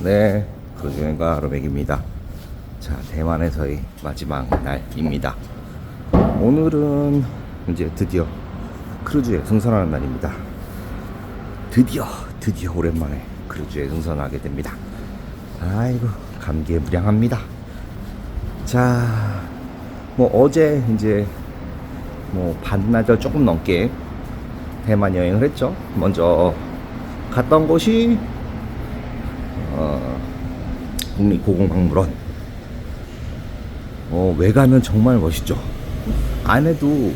네, 그루즈여행가 로백입니다. 자, 대만에서의 마지막 날입니다. 오늘은 이제 드디어 크루즈에 승선하는 날입니다. 드디어 오랜만에 크루즈에 승선하게 됩니다. 아이고, 감개무량합니다. 자, 뭐 어제 이제 뭐 반나절 조금 넘게 대만 여행을 했죠. 먼저 갔던 곳이 국립고궁박물원. 외관은 정말 멋있죠. 안에도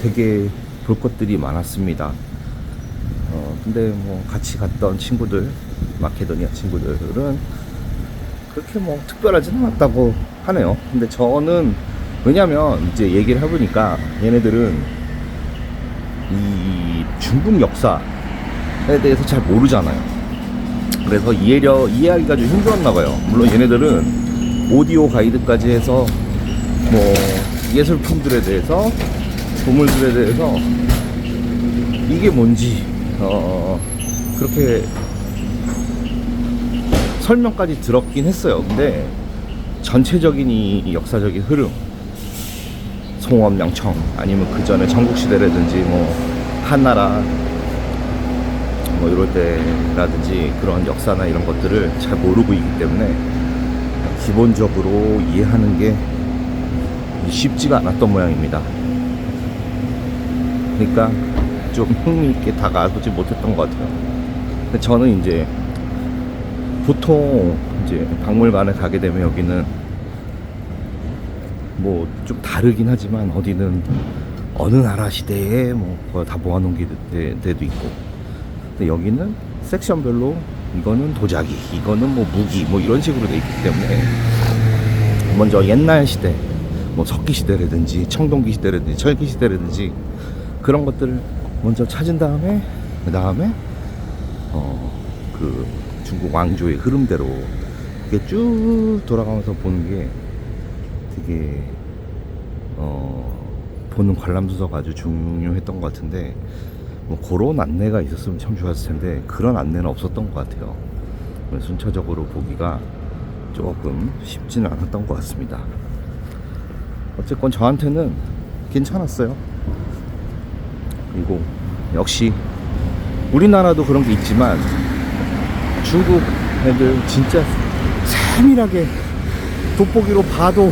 되게 볼 것들이 많았습니다. 근데 뭐 같이 갔던 친구들, 마케도니아 친구들은 그렇게 뭐 특별하지는 않았다고 하네요. 근데 저는 왜냐면 이제 얘기를 해보니까 얘네들은 이 중국 역사에 대해서 잘 모르잖아요. 그래서 이해하기가 좀 힘들었나봐요. 물론 얘네들은 오디오 가이드까지 해서 뭐 예술품들에 대해서, 보물들에 대해서 이게 뭔지 그렇게 설명까지 들었긴 했어요. 근데 전체적인 이 역사적인 흐름, 송엄양청 아니면 그 전에 전국시대라든지 뭐 한나라 뭐 이럴 때라든지 그런 역사나 이런 것들을 잘 모르고 있기 때문에 기본적으로 이해하는 게 쉽지가 않았던 모양입니다. 그러니까 좀 흥미있게 다가오지 못했던 것 같아요. 근데 저는 이제 보통 이제 박물관에 가게 되면 여기는 뭐 좀 다르긴 하지만 어디는 어느 나라 시대에 뭐 다 모아놓은 데도 있고, 근데 여기는 섹션별로 이거는 도자기, 이거는 뭐 무기, 뭐 이런 식으로 돼 있기 때문에 먼저 옛날 시대, 뭐 석기 시대라든지 청동기 시대라든지 철기 시대라든지 그런 것들을 먼저 찾은 다음에 그 다음에 그 중국 왕조의 흐름대로 이렇게 쭉 돌아가면서 보는 게 되게 보는 관람 순서가 아주 중요했던 것 같은데, 뭐 그런 안내가 있었으면 참 좋았을 텐데 그런 안내는 없었던 것 같아요. 순차적으로 보기가 조금 쉽지는 않았던 것 같습니다. 어쨌건 저한테는 괜찮았어요. 그리고 역시 우리나라도 그런 게 있지만 중국 애들 진짜 세밀하게 돋보기로 봐도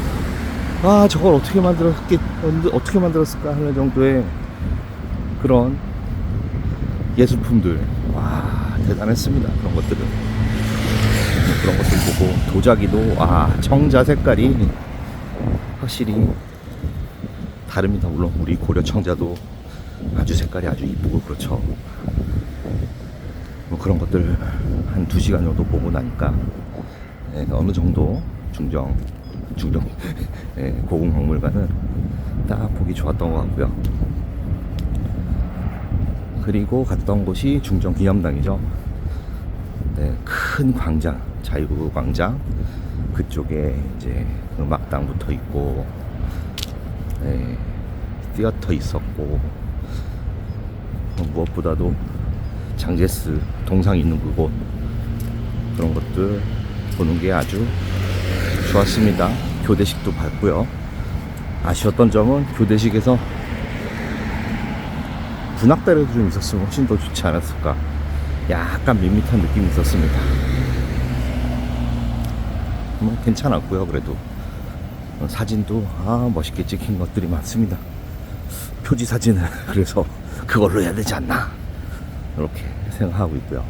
저걸 어떻게 만들었을까 하는 정도의 그런 예술품들, 대단했습니다. 그런 것들은. 그런 것들 보고 도자기도 청자 색깔이 확실히 다릅니다. 물론 우리 고려 청자도 아주 색깔이 아주 이쁘고 그렇죠. 뭐 그런 것들 한 2시간 정도 보고 나니까 어느 정도 중정 고궁박물관은 딱 보기 좋았던 것 같고요. 그리고 갔던 곳이 중정기념당이죠. 네, 큰 광장, 자유광장 그쪽에 이제 음악당 붙어 있고, 티어터 있었고, 무엇보다도 장제스 동상 있는 그곳, 그런 것들 보는 게 아주 좋았습니다. 교대식도 봤고요. 아쉬웠던 점은 교대식에서 분악대라도 좀 있었으면 훨씬 더 좋지 않았을까, 약간 밋밋한 느낌이 있었습니다. 뭐 괜찮았고요. 그래도 사진도 멋있게 찍힌 것들이 많습니다. 표지 사진을 그래서 그걸로 해야 되지 않나, 이렇게 생각하고 있고요.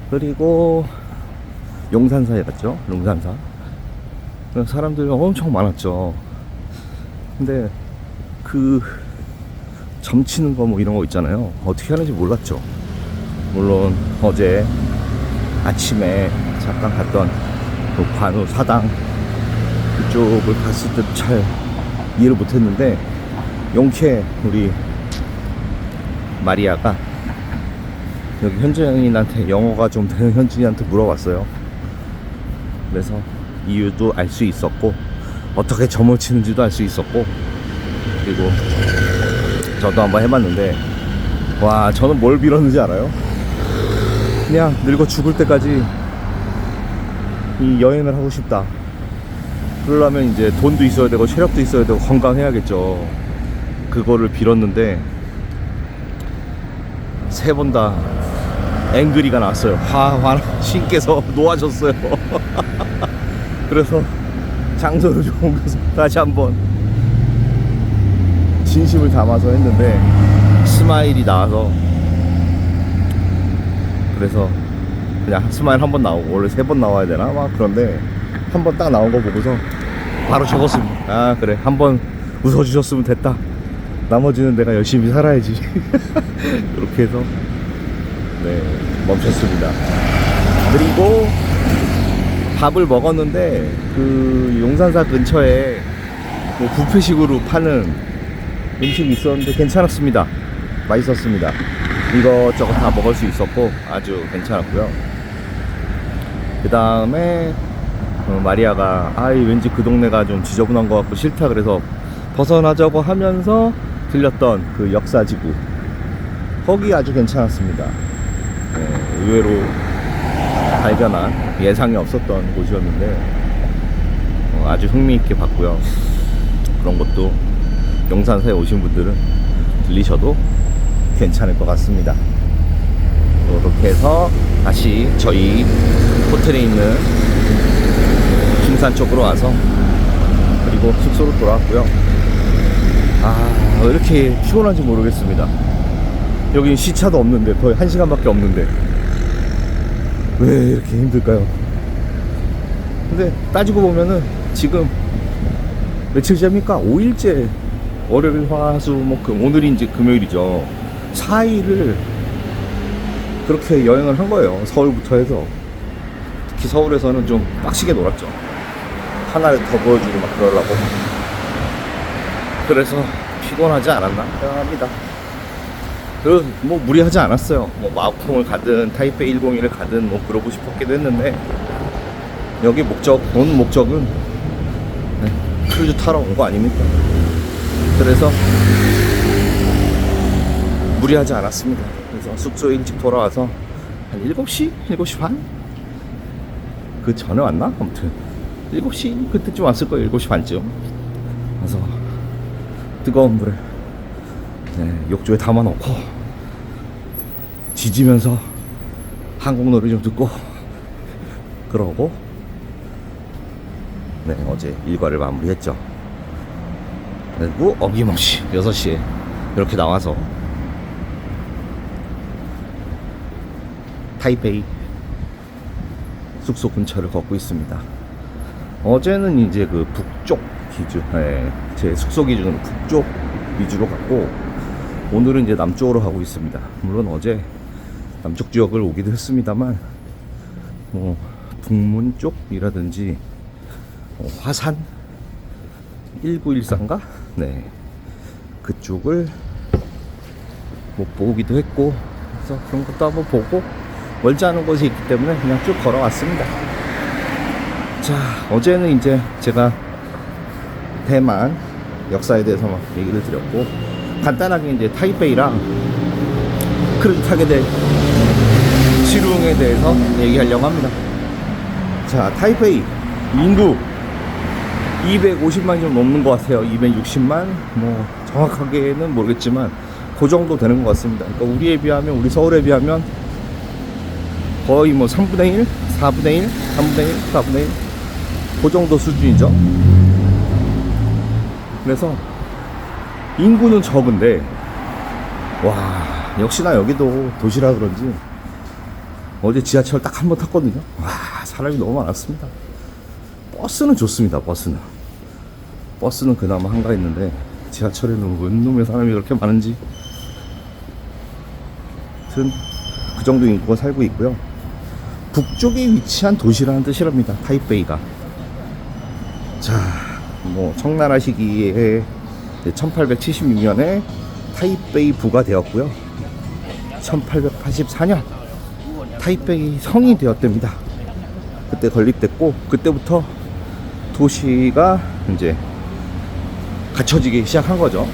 그리고 용산사에 갔죠. 용산사 사람들이 엄청 많았죠. 근데 그 점치는 거 뭐 이런 거 있잖아요. 어떻게 하는지 몰랐죠. 물론 어제 아침에 잠깐 갔던 그 관우 사당 그쪽을 갔을 때도 잘 이해를 못했는데, 용케 우리 마리아가 여기 현지인한테, 영어가 좀 되는 현지인한테 물어봤어요. 그래서 이유도 알 수 있었고, 어떻게 점을 치는지도 알 수 있었고, 그리고 저도 한번 해봤는데 저는 뭘 빌었는지 알아요? 그냥 늙어 죽을 때까지 이 여행을 하고 싶다. 그러려면 이제 돈도 있어야 되고 체력도 있어야 되고 건강해야겠죠. 그거를 빌었는데 3번 다 앵그리가 났어요. 신께서 놓아줬어요. 그래서 장소를 좀 옮겨서 다시 한번 진심을 담아서 했는데 스마일이 나와서, 그래서 그냥 스마일 한 번 나오고, 원래 3번 나와야 되나 막 그런데 한 번 딱 나온 거 보고서 바로 적었습니다. 아 그래, 한 번 웃어주셨으면 됐다. 나머지는 내가 열심히 살아야지. 이렇게 해서 네, 멈췄습니다. 그리고 밥을 먹었는데 그 용산사 근처에 뭐 뷔페식으로 파는 음식이 있었는데 괜찮았습니다. 맛있었습니다. 이것저것 다 먹을 수 있었고 아주 괜찮았고요. 그 다음에 마리아가 왠지 그 동네가 좀 지저분한 것 같고 싫다 그래서 벗어나자고 하면서 들렸던 그 역사지구, 거기 아주 괜찮았습니다. 네, 의외로 발견한, 예상이 없었던 곳이었는데 아주 흥미있게 봤고요. 그런 것도 용산사에 오신 분들은 들리셔도 괜찮을 것 같습니다. 이렇게 해서 다시 저희 호텔에 있는 김산 쪽으로 와서 그리고 숙소로 돌아왔고요. 왜 이렇게 피곤한지 모르겠습니다. 여기 시차도 없는데, 거의 1시간밖에 없는데 왜 이렇게 힘들까요? 근데 따지고 보면은 지금 며칠째입니까? 5일째, 월요일, 화, 수, 목, 금, 오늘이 이제 금요일이죠. 4일을 그렇게 여행을 한 거예요. 서울부터 해서. 특히 서울에서는 좀 빡시게 놀았죠. 하나를 더 보여주고 막 그러려고. 그래서 피곤하지 않았나 생각합니다. 그리고 뭐 무리하지 않았어요. 뭐 마오콩을 가든 타이페이 101을 가든 뭐 그러고 싶었기도 했는데, 여기 온 목적은 크루즈 타러 온 거 아닙니까? 그래서 무리하지 않았습니다. 그래서 숙소에 일찍 돌아와서 한 7시? 7시 반? 그 전에 왔나? 아무튼 7시 그때쯤 왔을 거예요. 7시 반쯤. 그래서 뜨거운 물을 욕조에 담아놓고 지지면서 한국 노래 좀 듣고 그러고 어제 일과를 마무리했죠. 그리고 어김없이 6시에 이렇게 나와서 타이페이 숙소 근처를 걷고 있습니다. 어제는 이제 그 북쪽 기준, 제 숙소 기준으로 북쪽 위주로 갔고, 오늘은 이제 남쪽으로 가고 있습니다. 물론 어제 남쪽 지역을 오기도 했습니다만, 뭐 북문 쪽이라든지 화산 1914인가? 그쪽을 못 보기도 했고, 그래서 그런 것도 한번 보고, 멀지 않은 곳이 있기 때문에 그냥 쭉 걸어왔습니다. 자, 어제는 이제 제가 대만 역사에 대해서 막 얘기를 드렸고, 간단하게 이제 타이페이랑 크루즈 타게 될 시루응에 대해서 얘기하려고 합니다. 자, 타이페이 인구 250만이 좀 넘는 것 같아요. 260만? 뭐 정확하게는 모르겠지만 그 정도 되는 것 같습니다. 그러니까 우리에 비하면, 우리 서울에 비하면 거의 뭐 3분의 1, 4분의 1, 3분의 1, 4분의 1 그 정도 수준이죠. 그래서 인구는 적은데, 와, 역시나 여기도 도시라 그런지 어제 지하철 딱 한 번 탔거든요. 와, 사람이 너무 많았습니다. 버스는 좋습니다. 버스는 그나마 한가했는데 지하철에는 웬 놈의 사람이 그렇게 많은지. 아무튼 그 정도 인구가 살고 있고요. 북쪽에 위치한 도시라는 뜻이랍니다. 타이페이가. 자, 뭐 청나라 시기에 1876년에 타이페이 부가 되었고요. 1884년 타이페이 성이 되었답니다. 그때 건립됐고, 그때부터 도시가 이제 갖춰지기 시작한 거죠.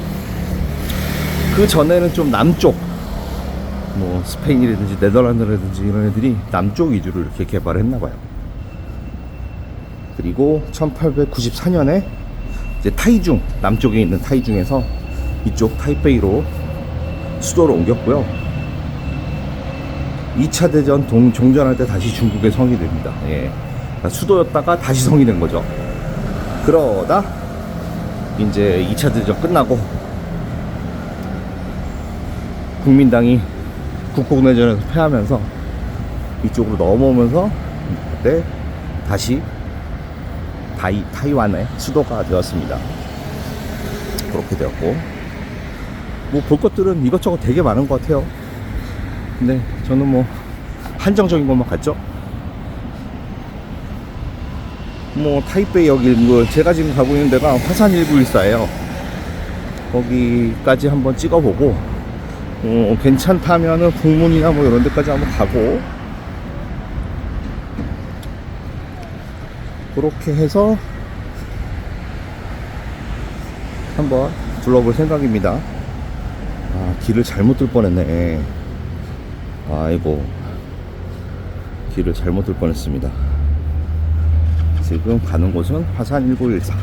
그 전에는 좀 남쪽, 뭐 스페인이라든지 네덜란드라든지 이런 애들이 남쪽 위주로 이렇게 개발을 했나 봐요. 그리고 1894년에 이제 타이중, 남쪽에 있는 타이중에서 이쪽 타이베이로 수도를 옮겼고요. 2차 대전 종전할 때 다시 중국의 성이 됩니다. 예. 그러니까 수도였다가 다시 성이 된 거죠. 그러다 이제 2차 대전 끝나고 국민당이 국共내전에서 패하면서 이쪽으로 넘어오면서 그때 다시 타이완의 수도가 되었습니다. 그렇게 되었고, 뭐 볼 것들은 이것저것 되게 많은 것 같아요. 근데 저는 뭐 한정적인 것만 갔죠. 뭐 타이베이 여기 뭐 제가 지금 가고 있는 데가 화산 1914예요. 거기까지 한번 찍어보고, 괜찮다면은 북문이나 뭐 이런 데까지 한번 가고, 그렇게 해서 한번 둘러볼 생각입니다. 아, 길을 잘못 들 뻔했네. 아이고, 길을 잘못 들 뻔했습니다. 지금 가는 곳은 화산 1914.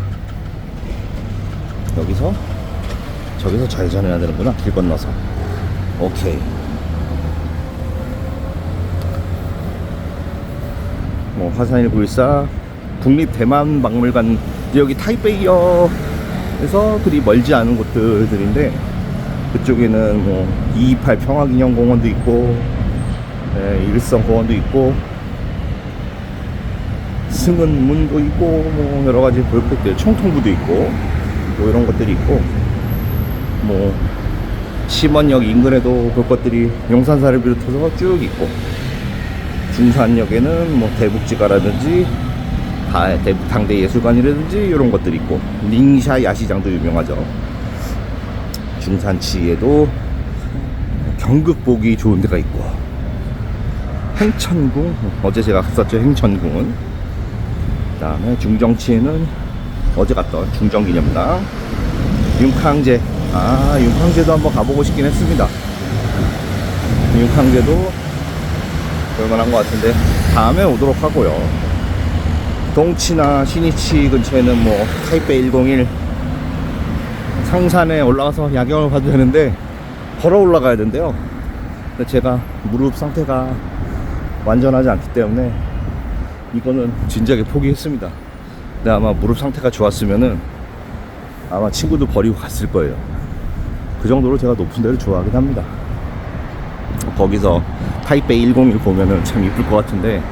저기서 좌회전해야 되는구나. 길 건너서. 오케이. 뭐 화산 1914 국립대만박물관, 여기 타이베이에서 그리 멀지 않은 곳들인데, 그쪽에는 뭐 228 평화기념공원도 있고, 일성공원도 있고, 승은문도 있고, 뭐 여러가지 볼 것들, 청통부도 있고, 뭐 이런 것들이 있고, 뭐 심원역 인근에도 볼 것들이 용산사를 비롯해서 쭉 있고, 중산역에는 뭐 대북지가라든지 당대예술관이라든지 이런 것들이 있고, 닝샤 야시장도 유명하죠. 중산치에도 경극 보기 좋은 데가 있고, 행천궁, 어제 제가 갔었죠. 행천궁은. 그 다음에 중정치에는 어제 갔던 중정기념당, 윤캉제. 윤캉제도 한번 가보고 싶긴 했습니다. 윤캉제도 볼만한 것 같은데 다음에 오도록 하고요. 동치나 시니치 근처에는 뭐 타이베이 101 상산에 올라가서 야경을 봐도 되는데 걸어 올라가야 된대요. 근데 제가 무릎 상태가 완전하지 않기 때문에 이거는 진작에 포기했습니다. 근데 아마 무릎 상태가 좋았으면은 아마 친구도 버리고 갔을 거예요. 그 정도로 제가 높은 데를 좋아하긴 합니다. 거기서 타이베이 101 보면은 참 이쁠 것 같은데,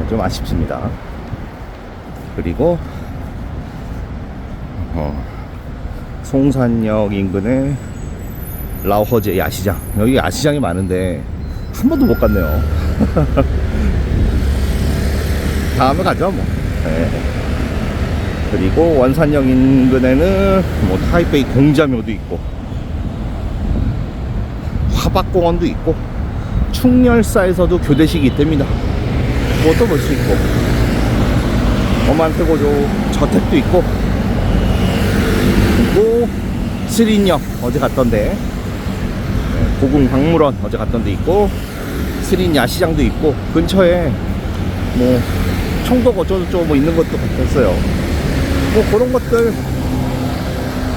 좀 아쉽습니다. 그리고 송산역 인근에 라오허제 야시장, 여기 야시장이 많은데 한 번도 못 갔네요. 다음에 가죠 뭐. 그리고 원산역 인근에는 뭐 타이베이 공자묘도 있고, 화박공원도 있고, 충렬사에서도 교대식이 있답니다. 그것도 볼 수 있고, 어만태고조 저택도 있고, 그리고 스린역 어제 갔던데, 고궁박물원 어제 갔던데 있고, 스린 야시장도 있고, 근처에 뭐 총독 어쩌고저쩌고 뭐 있는 것도 같았어요. 뭐 그런 것들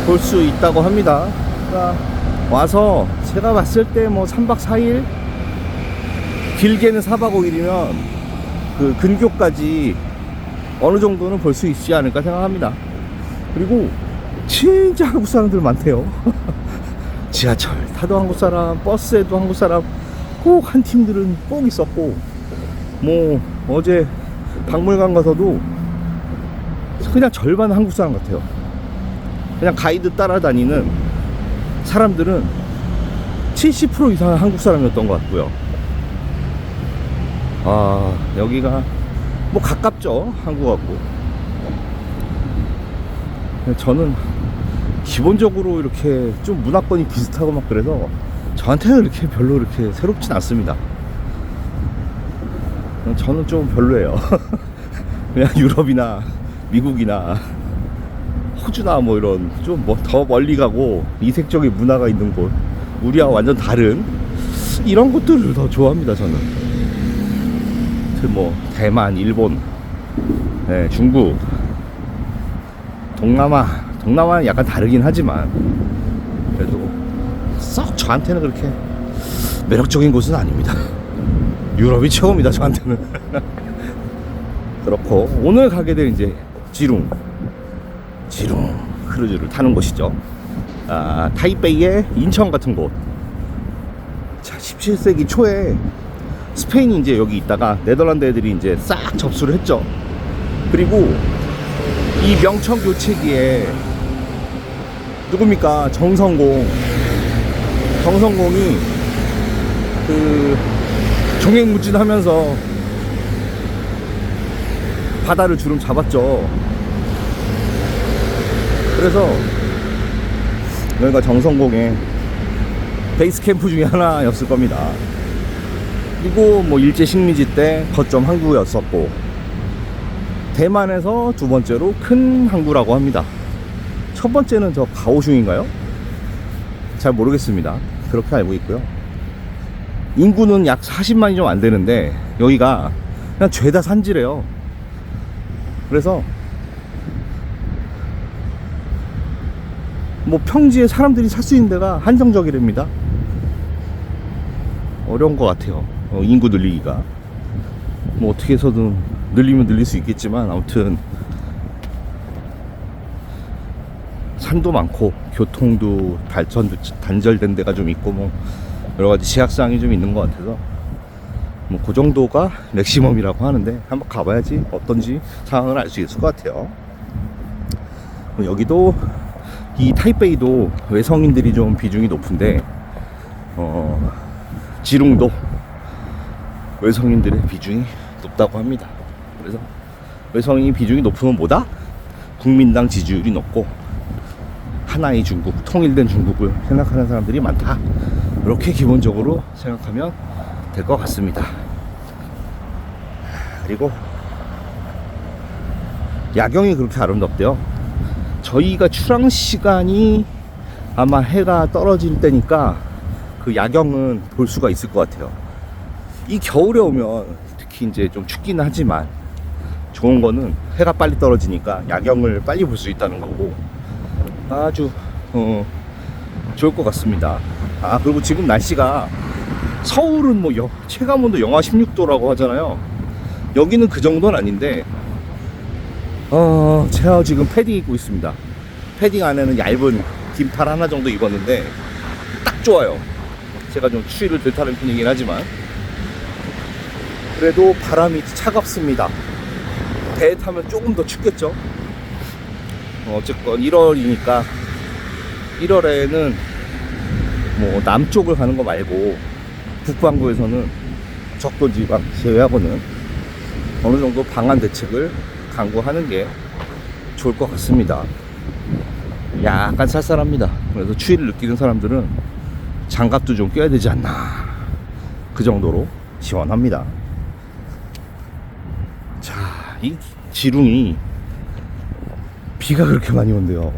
볼 수 있다고 합니다. 그러니까 와서 제가 봤을 때 뭐 3박 4일, 길게는 4박 5일이면 그 근교까지 어느 정도는 볼 수 있지 않을까 생각합니다. 그리고 진짜 한국 사람들 많대요. 지하철 타도 한국 사람, 버스에도 한국 사람, 꼭 한 팀들은 꼭 있었고, 뭐 어제 박물관 가서도 그냥 절반 한국 사람 같아요. 그냥 가이드 따라다니는 사람들은 70% 이상은 한국 사람이었던 것 같고요. 여기가 뭐 가깝죠, 한국하고. 저는 기본적으로 이렇게 좀 문화권이 비슷하고 막 그래서 저한테는 이렇게 별로 이렇게 새롭진 않습니다. 저는 좀 별로예요. 그냥 유럽이나 미국이나 호주나 뭐 이런 좀 뭐 더 멀리 가고 이색적인 문화가 있는 곳, 우리와 완전 다른 이런 곳들을 더 좋아합니다. 저는 뭐 대만, 일본 네, 중국, 동남아는 약간 다르긴 하지만 그래도 썩 저한테는 그렇게 매력적인 곳은 아닙니다. 유럽이 최고입니다, 저한테는. 그렇고 오늘 가게 될 이제 지룽 크루즈를 타는 곳이죠. 타이베이의 인천 같은 곳. 자, 17세기 초에 스페인이 이제 여기 있다가 네덜란드 애들이 이제 싹 접수를 했죠. 그리고 이 명청 교체기에 누굽니까? 정성공이 그 종횡무진하면서 바다를 주름 잡았죠. 그래서 여기가 정성공의 베이스 캠프 중에 하나였을 겁니다. 그리고 뭐 일제 식민지 때 거점 항구였었고, 대만에서 두 번째로 큰 항구라고 합니다. 첫 번째는 저 가오슝인가요? 잘 모르겠습니다. 그렇게 알고 있고요. 인구는 약 40만이 좀 안 되는데 여기가 그냥 죄다 산지래요. 그래서 뭐 평지에 사람들이 살 수 있는 데가 한정적이랍니다. 어려운 것 같아요. 인구 늘리기가. 뭐 어떻게 해서든 늘리면 늘릴 수 있겠지만, 아무튼 산도 많고 교통도 발전도 단절된 데가 좀 있고, 뭐 여러가지 제약사항이 좀 있는 것 같아서 뭐 그 정도가 맥시멈이라고 하는데, 한번 가봐야지 어떤지 상황을 알 수 있을 것 같아요. 여기도 이 타이베이도 외성인들이 좀 비중이 높은데, 지룽도 외성인들의 비중이 높다고 합니다. 그래서 외성인 비중이 높으면 뭐다? 국민당 지지율이 높고 하나의 중국, 통일된 중국을 생각하는 사람들이 많다. 이렇게 기본적으로 생각하면 될 것 같습니다. 그리고 야경이 그렇게 아름답대요. 저희가 출항 시간이 아마 해가 떨어질 때니까 그 야경은 볼 수가 있을 것 같아요. 이 겨울에 오면 특히 이제 좀 춥기는 하지만 좋은 거는 해가 빨리 떨어지니까 야경을 빨리 볼 수 있다는 거고, 아주 좋을 것 같습니다. 그리고 지금 날씨가 서울은 뭐 체감온도 영하 16도라고 하잖아요. 여기는 그 정도는 아닌데 제가 지금 패딩 입고 있습니다. 패딩 안에는 얇은 긴팔 하나 정도 입었는데 딱 좋아요. 제가 좀 추위를 덜 타는 편이긴 하지만 그래도 바람이 차갑습니다. 배에 타면 조금 더 춥겠죠. 어쨌건 1월이니까 1월에는 뭐 남쪽을 가는 거 말고 북반구에서는 적도지방 제외하고는 어느 정도 방한 대책을 강구하는 게 좋을 것 같습니다. 약간 쌀쌀합니다. 그래서 추위를 느끼는 사람들은 장갑도 좀 껴야 되지 않나, 그 정도로 시원합니다. 자, 이 지룽이 비가 그렇게 많이 온대요.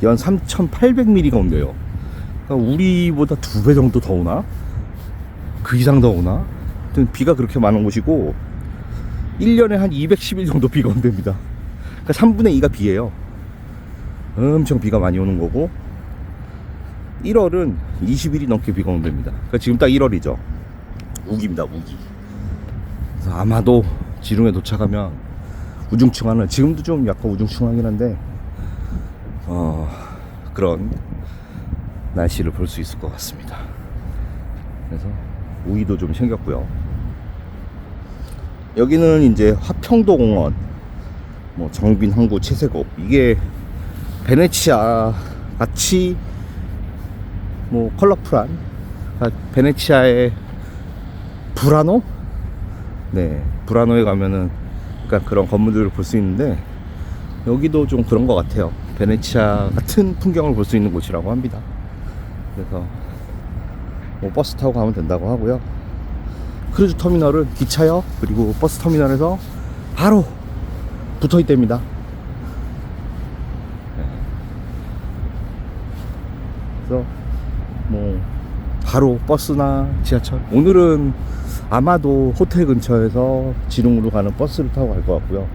연 3,800mm가 온대요. 그러니까 우리보다 2배 정도 더 오나? 그 이상 더 오나? 비가 그렇게 많은 곳이고 1년에 한 210일 정도 비가 온답니다. 그러니까 3분의 2가 비예요. 엄청 비가 많이 오는 거고, 1월은 20일이 넘게 비가 온답니다. 그러니까 지금 딱 1월이죠. 우기입니다, 우기. 그래서 아마도 지룽에 도착하면 우중충하는, 지금도 좀 약간 우중충하긴 한데 그런 날씨를 볼 수 있을 것 같습니다. 그래서 우위도 좀 생겼고요. 여기는 이제 화평도 공원, 뭐 정빈 항구 채색업, 이게 베네치아 같이 뭐 컬러풀한, 베네치아의 브라노? 네, 브라노에 가면은 그러니까 그런 건물들을 볼 수 있는데, 여기도 좀 그런 것 같아요. 베네치아 같은 풍경을 볼 수 있는 곳이라고 합니다. 그래서 뭐 버스 타고 가면 된다고 하고요. 크루즈 터미널은 기차역 그리고 버스 터미널에서 바로 붙어 있답니다. 그래서 뭐 바로 버스나 지하철, 오늘은 아마도 호텔 근처에서 지룽으로 가는 버스를 타고 갈 것 같고요.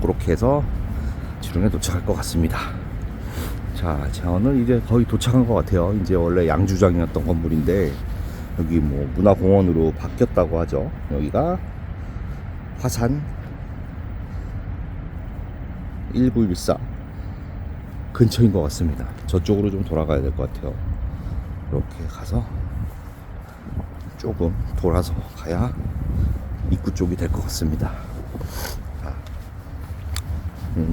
그렇게 해서 지룽에 도착할 것 같습니다. 자, 저는 이제 거의 도착한 것 같아요. 이제 원래 양주장이었던 건물인데 여기 뭐 문화공원으로 바뀌었다고 하죠. 여기가 화산 1914 근처인 것 같습니다. 저쪽으로 좀 돌아가야 될 것 같아요. 이렇게 가서 조금 돌아서 가야 입구 쪽이 될 것 같습니다.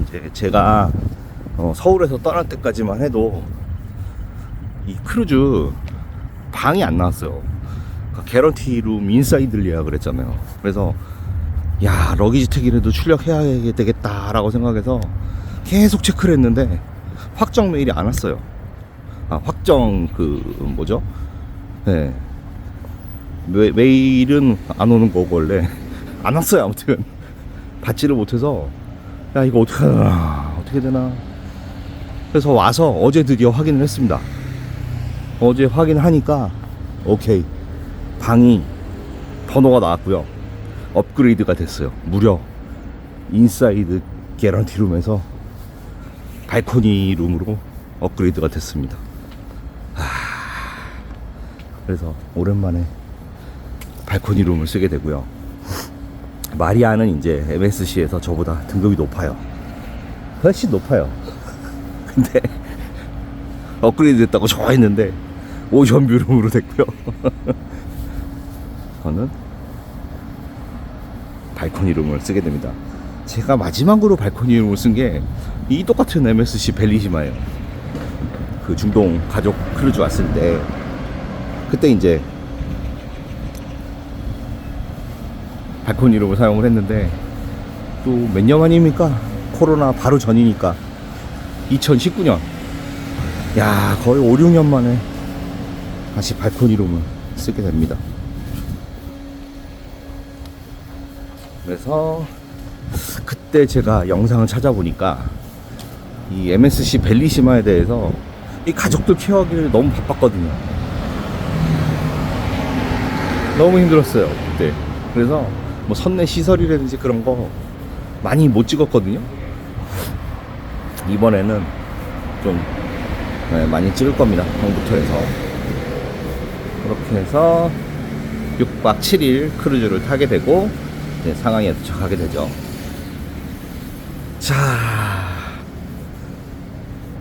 이제 제가 서울에서 떠날 때까지만 해도 이 크루즈 방이 안 나왔어요. 그러니까 개런티룸 인사이드를 예약을 했잖아요. 그래서 야, 러기지 택이라도 출력해야 되겠다라고 생각해서 계속 체크를 했는데 확정 메일이 안 왔어요. 확정 뭐죠? 네. 메일은 안 오는 거고 원래 안 왔어요. 아무튼 받지를 못해서 야, 이거 어떻게 되나. 그래서 와서 어제 드디어 확인을 했습니다. 어제 확인을 하니까 오케이, 방이 번호가 나왔고요. 업그레이드가 됐어요. 무려 인사이드 개런티룸에서 발코니 룸으로 업그레이드가 됐습니다. 그래서 오랜만에 발코니 룸을 쓰게 되고요. 마리아는 이제 MSC에서 저보다 등급이 높아요. 훨씬 높아요. 근데 업그레이드 됐다고 좋아했는데 오션뷰 룸으로 됐고요. 저는 발코니 룸을 쓰게 됩니다. 제가 마지막으로 발코니 룸을 쓴 게 이 똑같은 MSC 벨리시마예요. 그 중동 가족 크루즈 왔을 때 그때 이제 발코니 룸을 사용을 했는데 또 몇 년 만입니까? 코로나 바로 전이니까 2019년. 야, 거의 5, 6년 만에 다시 발코니 룸을 쓰게 됩니다. 그래서 그때 제가 영상을 찾아보니까 이 MSC 벨리시마에 대해서 이 가족들 케어하기를 너무 바빴거든요. 너무 힘들었어요 그때. 그래서 뭐 선내 시설이라든지 그런 거 많이 못 찍었거든요. 이번에는 좀 많이 찍을 겁니다. 형부터 해서. 그렇게 해서 6박 7일 크루즈를 타게 되고 이제 상하이에 도착하게 되죠. 자,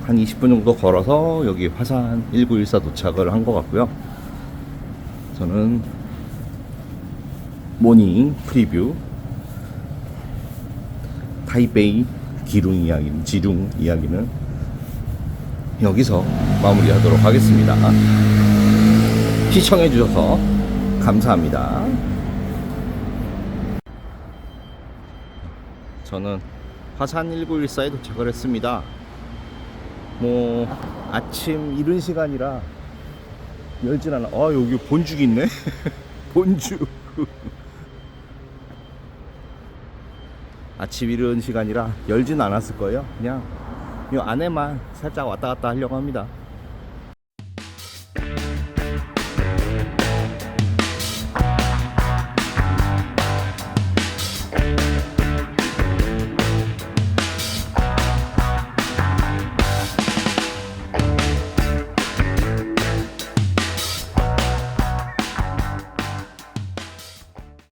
한 20분 정도 걸어서 여기 화산 1914 도착을 한 것 같고요. 저는 모닝 프리뷰 타이베이 지룽 이야기는 여기서 마무리하도록 하겠습니다. 시청해 주셔서 감사합니다. 저는 화산 1914에 도착을 했습니다. 뭐 아침 이른 시간이라 열진 않아. 여기 본죽이 있네. 본죽. 아침 이른 시간이라 열진 않았을 거예요. 그냥 이 안에만 살짝 왔다 갔다 하려고 합니다.